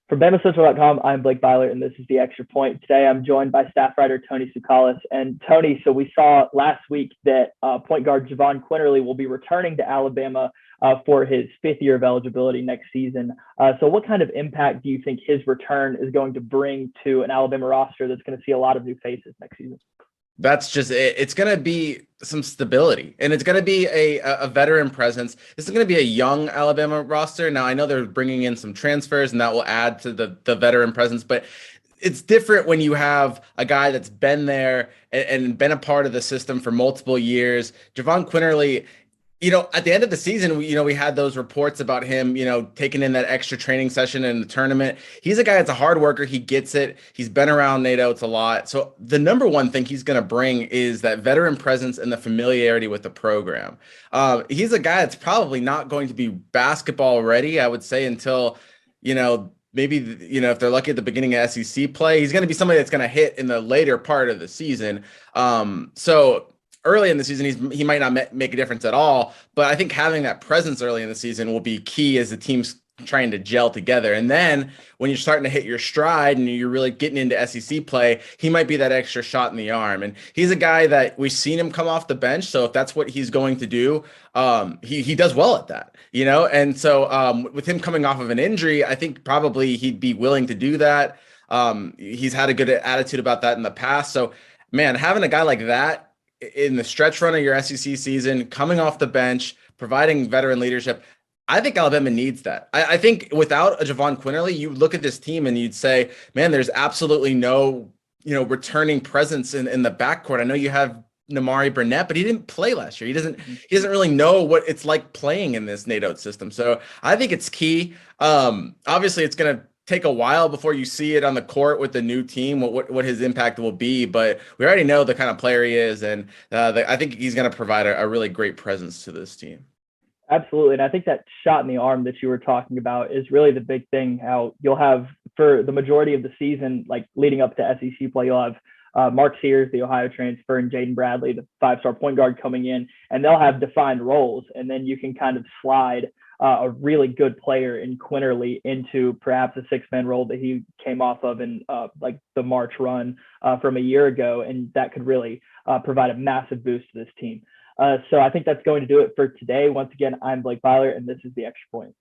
From BamaCentral.com, I'm Blake Byler, and this is The Extra Point. Today, I'm joined by staff writer Tony Tsoukalis. And Tony, so we saw last week that point guard Jahvon Quinerly will be returning to Alabama for his fifth year of eligibility next season. So what kind of impact do you think his return is going to bring to an Alabama roster that's going to see a lot of new faces next season? That's just it. It's going to be some stability, and it's going to be a veteran presence. This is going to be a young Alabama roster. Now, I know they're bringing in some transfers, and that will add to the veteran presence, but it's different when you have a guy that's been there and been a part of the system for multiple years. Jahvon Quinerly, at the end of the season, we had those reports about him, taking in that extra training session in the tournament. He's a guy that's a hard worker. He gets it. He's been around Nate Oates a lot. So the number one thing he's going to bring is that veteran presence and the familiarity with the program. He's a guy that's probably not going to be basketball ready, I would say, until, maybe, if they're lucky at the beginning of SEC play. He's going to be somebody that's going to hit in the later part of the season. So early in the season, he might not make a difference at all, but I think having that presence early in the season will be key as the team's trying to gel together. And then when you're starting to hit your stride and you're really getting into SEC play, he might be that extra shot in the arm. And he's a guy that we've seen him come off the bench. So if that's what he's going to do, he does well at that, And so with him coming off of an injury, I think probably he'd be willing to do that. He's had a good attitude about that in the past. So, man, having a guy like that in the stretch run of your SEC season, coming off the bench, providing veteran leadership, I think Alabama needs that. I think without a Jahvon Quinerly, you look at this team and you'd say, man, there's absolutely no, returning presence in the backcourt. I know you have Nimari Burnett, but he didn't play last year. He doesn't really know what it's like playing in this Nate Oates system. So I think it's key. Obviously, it's going to take a while before you see it on the court with the new team, what his impact will be, but we already know the kind of player he is, and I think he's going to provide a really great presence to this team. Absolutely, and I think that shot in the arm that you were talking about is really the big thing. How you'll have, for the majority of the season, like leading up to SEC play, you'll have Mark Sears, the Ohio transfer, and Jaden Bradley, the five-star point guard, coming in, and they'll have defined roles, and then you can kind of slide a really good player in Quinerly into perhaps a six-man role that he came off of in like the March run from a year ago, and that could really provide a massive boost to this team. So I think that's going to do it for today. Once again, I'm Blake Byler, and this is The Extra Point.